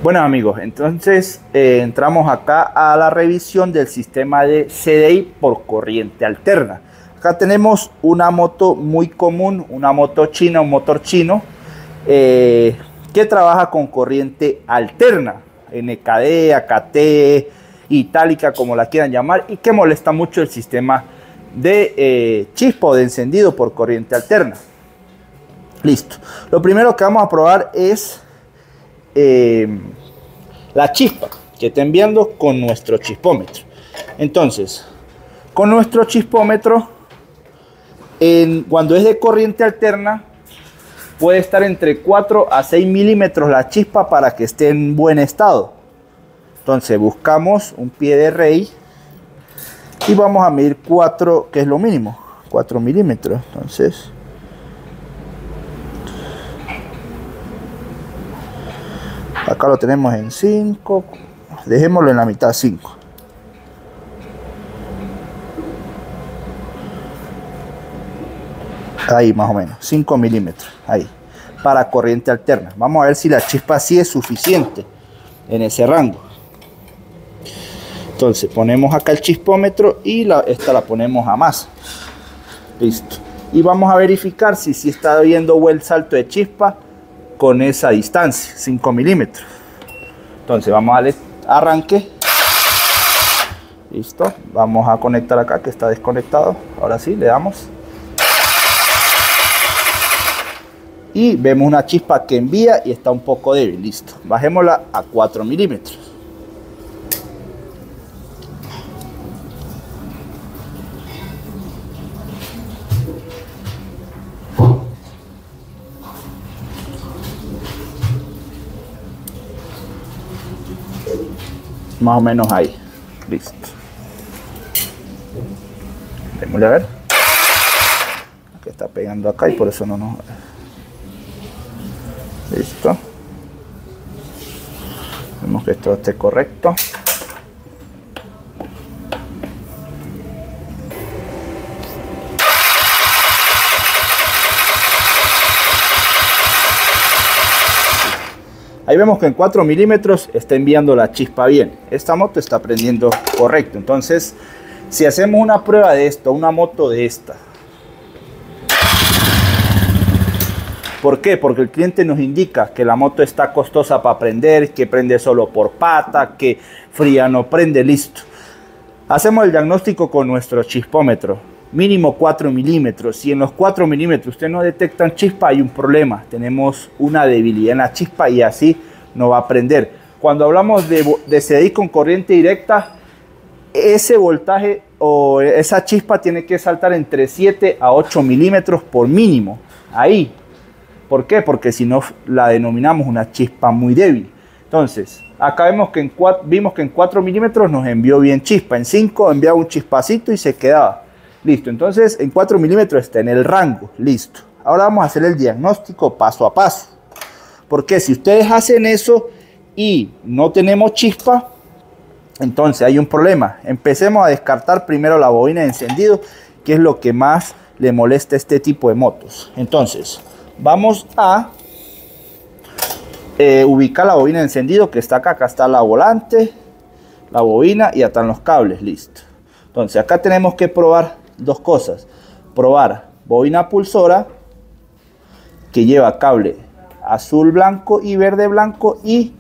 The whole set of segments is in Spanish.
Bueno amigos, entonces entramos acá a la revisión del sistema de CDI por corriente alterna. Acá tenemos una moto muy común, una moto china, un motor chino que trabaja con corriente alterna, NKD, AKT, itálica, como la quieran llamar, y que molesta mucho el sistema de chispa o de encendido por corriente alterna. Listo. Lo primero que vamos a probar es la chispa que está enviando con nuestro chispómetro. Entonces, con nuestro chispómetro, cuando es de corriente alterna, puede estar entre 4 a 6 milímetros la chispa para que esté en buen estado. Entonces buscamos un pie de rey y vamos a medir 4, que es lo mínimo, 4 milímetros. Entonces acá lo tenemos en 5, dejémoslo en la mitad, 5. Ahí más o menos, 5 milímetros, ahí, para corriente alterna. Vamos a ver si la chispa sí es suficiente en ese rango. Entonces ponemos acá el chispómetro y esta la ponemos a más. Listo. Y vamos a verificar si sí está viendo buen salto de chispa con esa distancia, 5 milímetros. Entonces vamos a darle arranque. Listo. Vamos a conectar acá que está desconectado. Ahora sí, le damos. Y vemos una chispa que envía y está un poco débil. Listo. Bajémosla a 4 milímetros. Más o menos ahí. Listo. Démosle a ver. Que está pegando acá y por eso no nos... Listo. Vemos que esto esté correcto. Ahí vemos que en 4 milímetros está enviando la chispa bien. Esta moto está prendiendo correcto. Entonces, si hacemos una prueba de esto, una moto de esta. ¿Por qué? Porque el cliente nos indica que la moto está costosa para prender, que prende solo por pata, que fría no prende, listo. Hacemos el diagnóstico con nuestro chispómetro. Mínimo 4 milímetros. Si en los 4 milímetros usted no detectan chispa, hay un problema. Tenemos una debilidad en la chispa y así no va a prender. Cuando hablamos de CDI con corriente directa, ese voltaje o esa chispa tiene que saltar entre 7 a 8 milímetros por mínimo. Ahí. ¿Por qué? Porque si no la denominamos una chispa muy débil. Entonces, acá vimos que en 4 milímetros nos envió bien chispa. En 5 enviaba un chispacito y se quedaba. Listo, entonces en 4 milímetros está en el rango. Listo. Ahora vamos a hacer el diagnóstico paso a paso. Porque si ustedes hacen eso y no tenemos chispa, entonces hay un problema. Empecemos a descartar primero la bobina de encendido, que es lo que más le molesta a este tipo de motos. Entonces, vamos a ubicar la bobina de encendido que está acá. Acá está la volante, la bobina y están los cables. Listo. Entonces acá tenemos que probar dos cosas. Probar bobina pulsora que lleva cable azul blanco y verde blanco y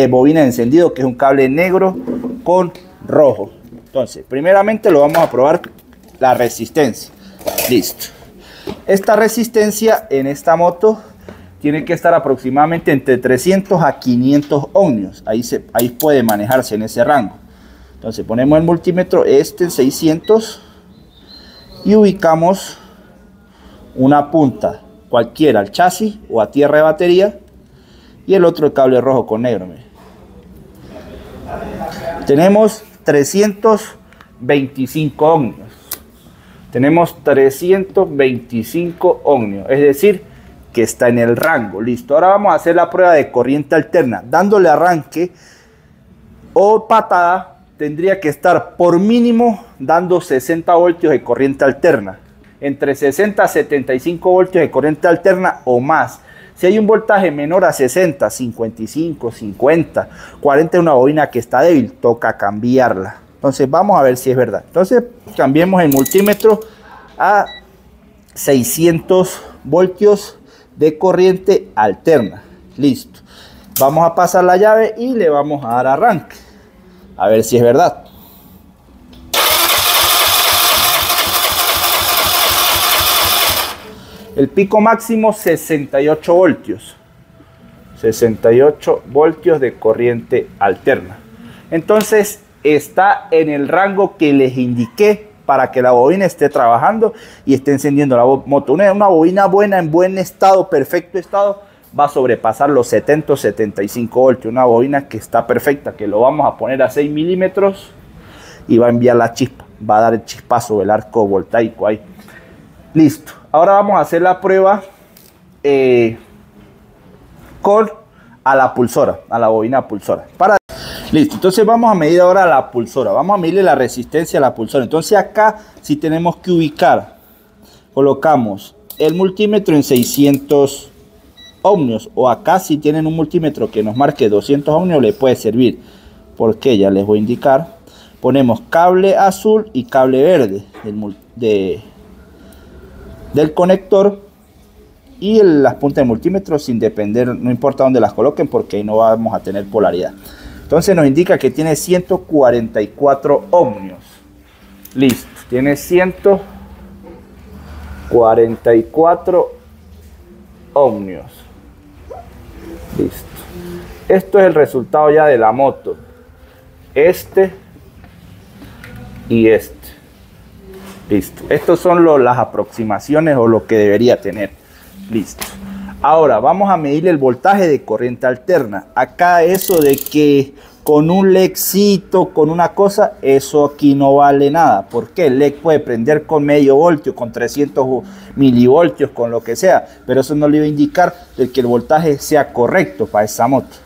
bobina de encendido que es un cable negro con rojo. Entonces primeramente lo vamos a probar la resistencia. Listo. Esta resistencia en esta moto tiene que estar aproximadamente entre 300 a 500 ohmios. Ahí puede manejarse en ese rango. Entonces ponemos el multímetro en 600 y ubicamos una punta cualquiera al chasis o a tierra de batería y el otro el cable rojo con negro. Mire. Tenemos 325 ohmios. Tenemos 325 ohmios, es decir, que está en el rango. Listo, ahora vamos a hacer la prueba de corriente alterna. Dándole arranque o patada, tendría que estar por mínimo dando 60 voltios de corriente alterna. Entre 60 a 75 voltios de corriente alterna o más. Si hay un voltaje menor a 60, 55, 50, 40 es una bobina que está débil, toca cambiarla. Entonces vamos a ver si es verdad. Entonces cambiemos el multímetro a 600 voltios de corriente alterna. Listo. Vamos a pasar la llave y le vamos a dar arranque. A ver si es verdad. El pico máximo 68 voltios. 68 voltios de corriente alterna. Entonces está en el rango que les indiqué para que la bobina esté trabajando y esté encendiendo la moto. Una bobina buena, en buen estado, perfecto estado, va a sobrepasar los 70 o 75 voltios. Una bobina que está perfecta, que lo vamos a poner a 6 milímetros y va a enviar la chispa. Va a dar el chispazo del arco voltaico ahí. Listo. Ahora vamos a hacer la prueba con la pulsora, a la bobina pulsora. Listo, entonces vamos a medir ahora la pulsora. Vamos a medirle la resistencia a la pulsora. Entonces acá sí tenemos que ubicar. Colocamos el multímetro en 600 ohmios. O acá si tienen un multímetro que nos marque 200 ohmios le puede servir. Porque ya les voy a indicar. Ponemos cable azul y cable verde del conector y las puntas de multímetro sin depender, no importa dónde las coloquen porque ahí no vamos a tener polaridad. Entonces nos indica que tiene 144 ohmios. Listo, tiene 144 ohmios. Listo. Esto es el resultado ya de la moto. Este y este. Listo. Estos son las aproximaciones o lo que debería tener. Listo. Ahora vamos a medir el voltaje de corriente alterna. Acá eso de que con un ledcito, con una cosa, eso aquí no vale nada. Porque el LED puede prender con medio voltio, con 300 milivoltios, con lo que sea. Pero eso no le va a indicar de que el voltaje sea correcto para esa moto.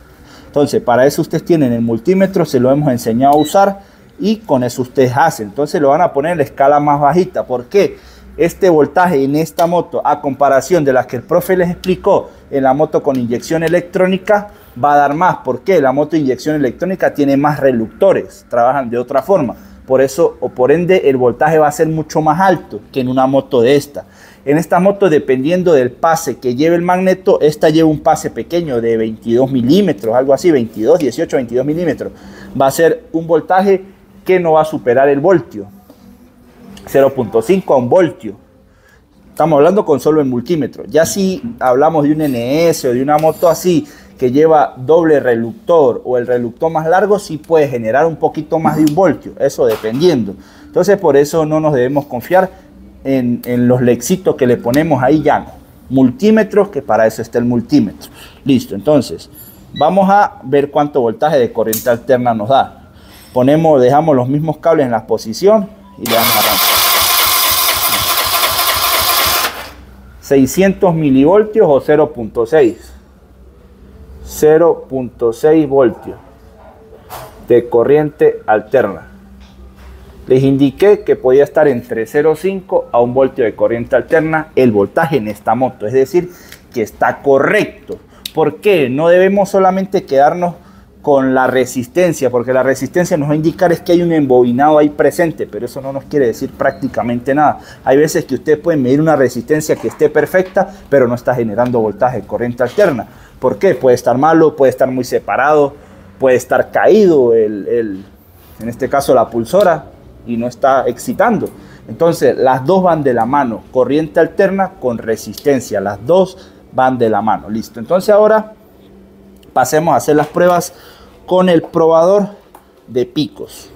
Entonces para eso ustedes tienen el multímetro, se lo hemos enseñado a usar. Y con eso ustedes hacen. Entonces lo van a poner en la escala más bajita. ¿Por qué? Este voltaje en esta moto, a comparación de las que el profe les explicó en la moto con inyección electrónica, va a dar más. ¿Por qué? La moto de inyección electrónica tiene más reductores, trabajan de otra forma. Por eso, o por ende, el voltaje va a ser mucho más alto que en una moto de esta. En esta moto, dependiendo del pase que lleve el magneto, esta lleva un pase pequeño de 22 milímetros, algo así, 22, 18, 22 milímetros. Va a ser un voltaje que no va a superar el voltio, 0.5 a 1 voltio. Estamos hablando con solo el multímetro. Ya si hablamos de un NS o de una moto así que lleva doble reductor o el reductor más largo, sí puede generar un poquito más de 1 voltio, eso dependiendo. Entonces por eso no nos debemos confiar en los lexitos que le ponemos ahí ya. Multímetros, que para eso está el multímetro. Listo, entonces vamos a ver cuánto voltaje de corriente alterna nos da. Dejamos los mismos cables en la posición y le damos arranque. 600 milivoltios o 0.6. 0.6 voltios de corriente alterna. Les indiqué que podía estar entre 0.5 a 1 voltio de corriente alterna el voltaje en esta moto. Es decir, que está correcto. ¿Por qué? No debemos solamente quedarnos con la resistencia, porque la resistencia nos va a indicar es que hay un embobinado ahí presente, pero eso no nos quiere decir prácticamente nada. Hay veces que ustedes pueden medir una resistencia que esté perfecta, pero no está generando voltaje, corriente alterna. ¿Por qué? Puede estar malo, puede estar muy separado, puede estar caído en este caso la pulsora y no está excitando. Entonces las dos van de la mano, corriente alterna con resistencia, las dos van de la mano. Listo, entonces ahora pasemos a hacer las pruebas con el probador de picos.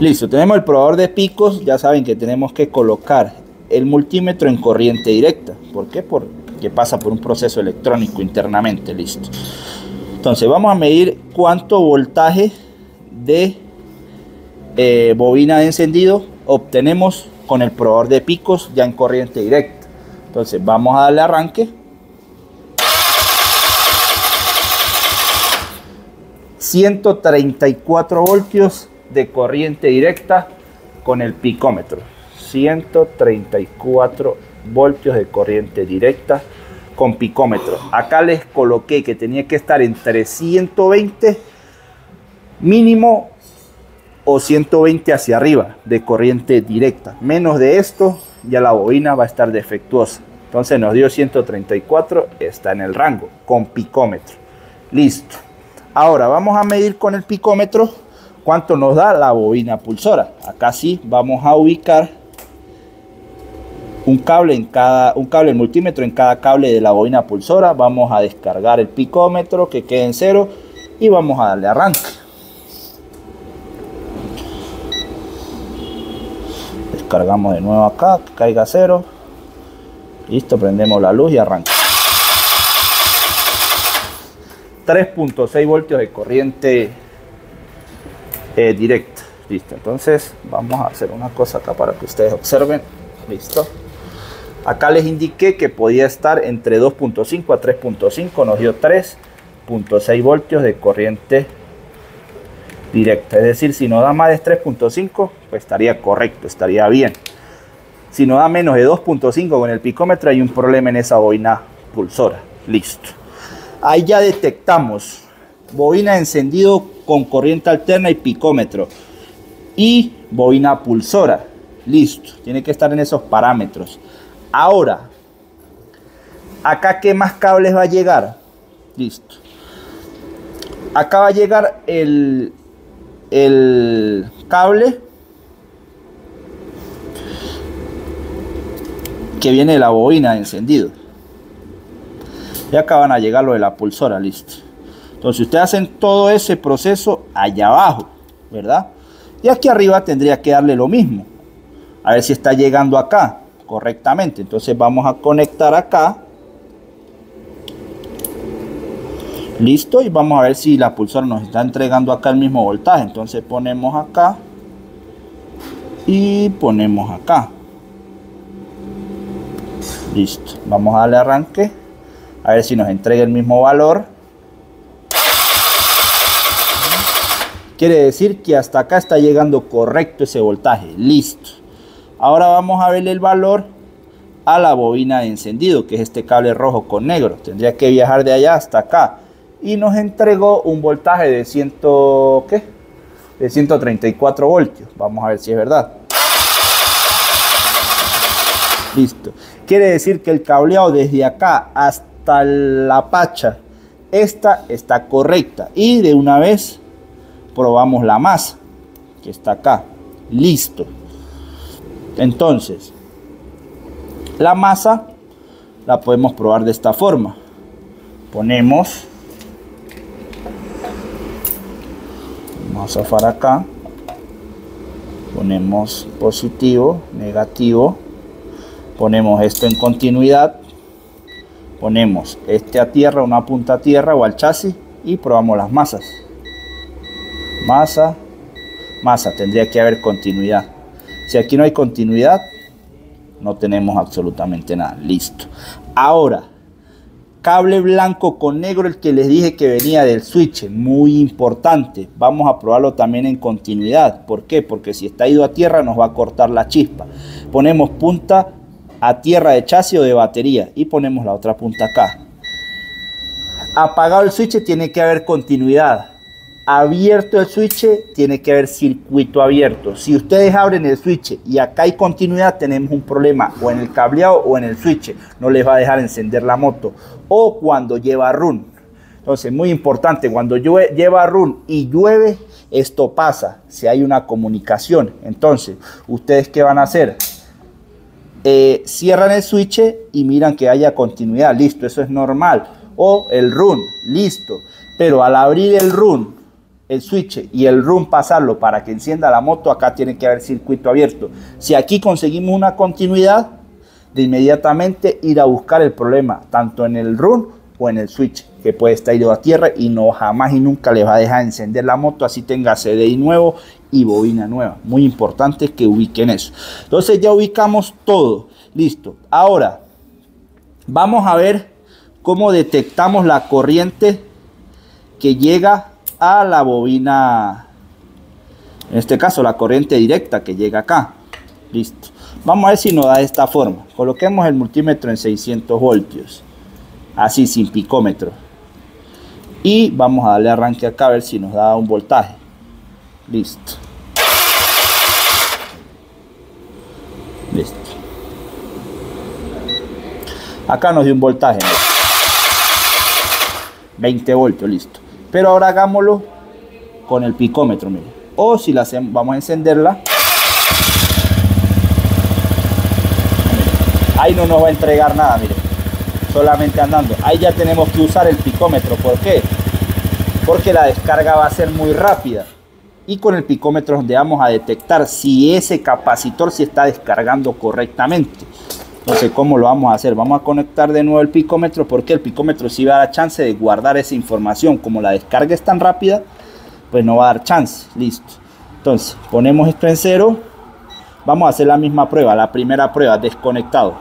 Listo, tenemos el probador de picos. Ya saben que tenemos que colocar el multímetro en corriente directa. ¿Por qué? Porque pasa por un proceso electrónico internamente. Listo. Entonces vamos a medir cuánto voltaje de bobina de encendido obtenemos con el probador de picos ya en corriente directa. Entonces vamos a darle arranque. 134 voltios de corriente directa con el picómetro. 134 voltios de corriente directa con picómetro. Acá les coloqué que tenía que estar entre 120 mínimo o 120 hacia arriba de corriente directa. Menos de esto ya la bobina va a estar defectuosa. Entonces nos dio 134, está en el rango con picómetro. Listo. Ahora vamos a medir con el picómetro cuánto nos da la bobina pulsora. Acá sí vamos a ubicar un cable multímetro en cada cable de la bobina pulsora. Vamos a descargar el picómetro que quede en 0 y vamos a darle arranque. Descargamos de nuevo acá, que caiga 0. Listo, prendemos la luz y arranca. 3.6 voltios de corriente directa. Listo, entonces vamos a hacer una cosa acá para que ustedes observen. Listo. Acá les indiqué que podía estar entre 2.5 a 3.5. Nos dio 3.6 voltios de corriente directa. Es decir, si nos da más de 3.5, pues estaría correcto, estaría bien. Si nos da menos de 2.5 con el picómetro, hay un problema en esa bobina pulsora. Listo. Ahí ya detectamos bobina de encendido con corriente alterna y picómetro. Y bobina pulsora. Listo. Tiene que estar en esos parámetros. Ahora, acá ¿qué más cables va a llegar? Listo. Acá va a llegar el cable que viene de la bobina de encendido. Y acá van a llegar lo de la pulsora. Listo. Entonces ustedes hacen todo ese proceso allá abajo, ¿verdad? Y aquí arriba tendría que darle lo mismo. A ver si está llegando acá correctamente. Entonces vamos a conectar acá. Listo. Y vamos a ver si la pulsora nos está entregando acá el mismo voltaje. Entonces ponemos acá y ponemos acá. Listo. Vamos a darle arranque. A ver si nos entrega el mismo valor. Quiere decir que hasta acá está llegando correcto ese voltaje. Listo. Ahora vamos a ver el valor a la bobina de encendido, que es este cable rojo con negro. Tendría que viajar de allá hasta acá. Y nos entregó un voltaje de 134 voltios. Vamos a ver si es verdad. Listo. Quiere decir que el cableado desde acá hasta la pacha, esta está correcta. Y de una vez probamos la masa, que está acá. Listo. Entonces, la masa la podemos probar de esta forma. Ponemos, vamos a zafar acá, ponemos positivo, negativo, ponemos esto en continuidad, ponemos este a tierra, una punta a tierra o al chasis y probamos las masas. Masa, masa, tendría que haber continuidad. Si aquí no hay continuidad, no tenemos absolutamente nada. Listo. Ahora, cable blanco con negro, el que les dije que venía del switch, muy importante. Vamos a probarlo también en continuidad. ¿Por qué? Porque si está ido a tierra nos va a cortar la chispa. Ponemos punta a tierra de chasis o de batería y ponemos la otra punta acá. Apagado el switch, tiene que haber continuidad. Abierto el switch, tiene que haber circuito abierto. Si ustedes abren el switch y acá hay continuidad, tenemos un problema o en el cableado o en el switch. No les va a dejar encender la moto. O cuando lleva run. Entonces, muy importante, cuando lleva run y llueve, esto pasa. Si hay una comunicación. Entonces, ¿ustedes qué van a hacer? Cierran el switch y miran que haya continuidad. Listo, eso es normal. O el run, listo. Pero al abrir el run, el switch y el run pasarlo para que encienda la moto, acá tiene que haber circuito abierto. Si aquí conseguimos una continuidad, de inmediatamente ir a buscar el problema, tanto en el run o en el switch, que puede estar ido a tierra y no jamás y nunca les va a dejar encender la moto, así tenga CDI nuevo y bobina nueva. Muy importante que ubiquen eso. Entonces ya ubicamos todo. Listo. Ahora, vamos a ver cómo detectamos la corriente que llega a la bobina, en este caso la corriente directa que llega acá. Listo. Vamos a ver si nos da de esta forma. Coloquemos el multímetro en 600 voltios. así sin picómetro. Y vamos a darle arranque acá a ver si nos da un voltaje. Listo. Listo. Acá nos dio un voltaje, ¿no? 20 voltios, listo. Pero ahora hagámoslo con el picómetro, mire. O si la hacemos, vamos a encenderla. Ahí no nos va a entregar nada, mire. Solamente andando. Ahí ya tenemos que usar el picómetro. ¿Por qué? Porque la descarga va a ser muy rápida. Y con el picómetro es donde vamos a detectar si ese capacitor se está descargando correctamente. Entonces, ¿cómo lo vamos a hacer? Vamos a conectar de nuevo el picómetro, porque el picómetro sí va a dar chance de guardar esa información. Como la descarga es tan rápida, pues no va a dar chance. Listo. Entonces, ponemos esto en 0. Vamos a hacer la misma prueba. La primera prueba, desconectado.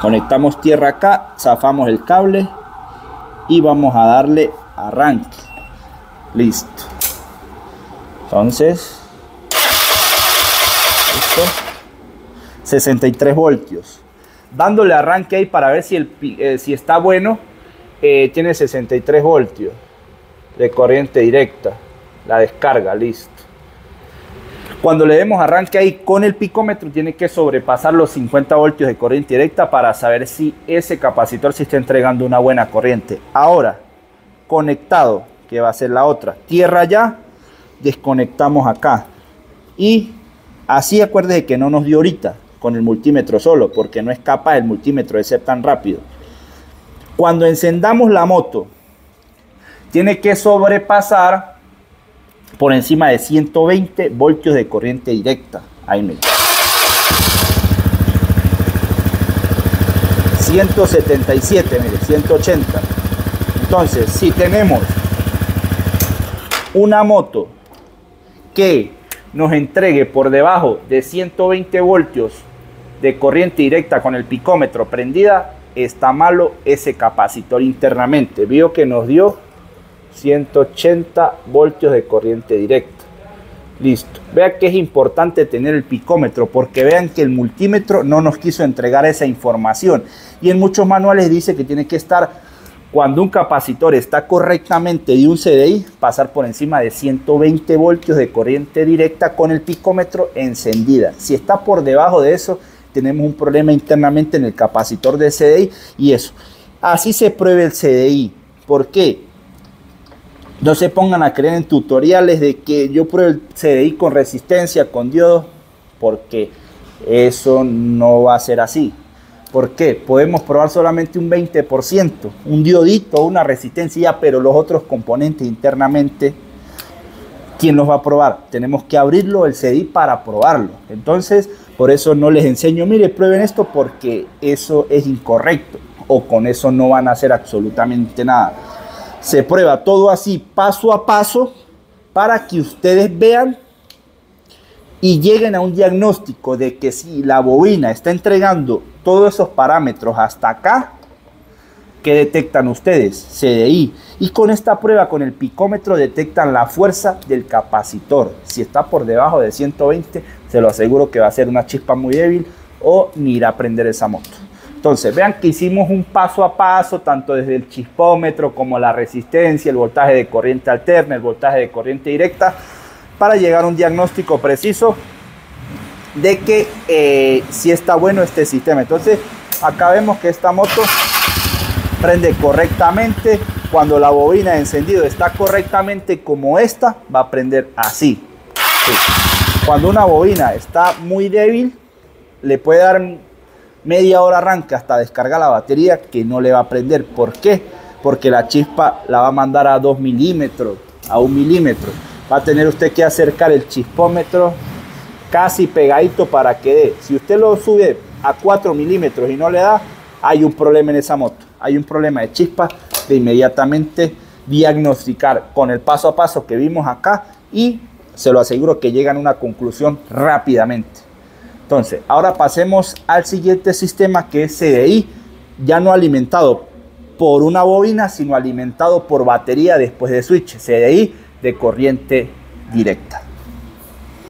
Conectamos tierra acá, zafamos el cable y vamos a darle arranque. Listo. Entonces, listo. 63 voltios. Dándole arranque ahí para ver si está bueno. Tiene 63 voltios de corriente directa. La descarga, listo. Cuando le demos arranque ahí con el picómetro, tiene que sobrepasar los 50 voltios de corriente directa para saber si ese capacitor se está entregando una buena corriente. Ahora, conectado, que va a ser la otra. Tierra ya, desconectamos acá. Y así acuérdese que no nos dio ahorita con el multímetro solo, porque no es capaz el multímetro de ser tan rápido. Cuando encendamos la moto, tiene que sobrepasar por encima de 120 voltios de corriente directa. Ahí mira. 177, mire, 180. Entonces, si tenemos una moto que nos entregue por debajo de 120 voltios de corriente directa con el picómetro prendida, está malo ese capacitor internamente. Vio que nos dio 180 voltios de corriente directa. Listo. Vean que es importante tener el picómetro, porque vean que el multímetro no nos quiso entregar esa información. Y en muchos manuales dice que tiene que estar, cuando un capacitor está correctamente de un CDI, pasar por encima de 120 voltios de corriente directa con el picómetro encendida. Si está por debajo de eso, tenemos un problema internamente en el capacitor de CDI y eso. Así se pruebe el CDI. ¿Por qué? No se pongan a creer en tutoriales de que yo pruebo el CDI con resistencia, con diodo, porque eso no va a ser así. ¿Por qué? Podemos probar solamente un 20%, un diodito, una resistencia, pero los otros componentes internamente, ¿quién los va a probar? Tenemos que abrirlo el CDI para probarlo. Entonces, por eso no les enseño, mire, prueben esto, porque eso es incorrecto, o con eso no van a hacer absolutamente nada. Se prueba todo así, paso a paso, para que ustedes vean y lleguen a un diagnóstico de que si la bobina está entregando todos esos parámetros hasta acá, ¿qué detectan ustedes? CDI. Y con esta prueba, con el picómetro, detectan la fuerza del capacitor. Si está por debajo de 120, se lo aseguro que va a ser una chispa muy débil o ni irá a prender esa moto. Entonces, vean que hicimos un paso a paso, tanto desde el chispómetro como la resistencia, el voltaje de corriente alterna, el voltaje de corriente directa, para llegar a un diagnóstico preciso de que si está bueno este sistema. Entonces, acá vemos que esta moto prende correctamente. Cuando la bobina de encendido está correctamente como esta, va a prender así. Sí. Cuando una bobina está muy débil, le puede dar media hora arranque hasta descargar la batería, que no le va a prender. ¿Por qué? Porque la chispa la va a mandar a 2 milímetros, a 1 milímetro. Va a tener usted que acercar el chispómetro casi pegadito para que dé. Si usted lo sube a 4 milímetros y no le da, hay un problema en esa moto. Hay un problema de chispa, de inmediatamente diagnosticar con el paso a paso que vimos acá, y se lo aseguro que llegan a una conclusión rápidamente. Entonces, ahora pasemos al siguiente sistema, que es CDI, ya no alimentado por una bobina, sino alimentado por batería después de switch, CDI de corriente directa.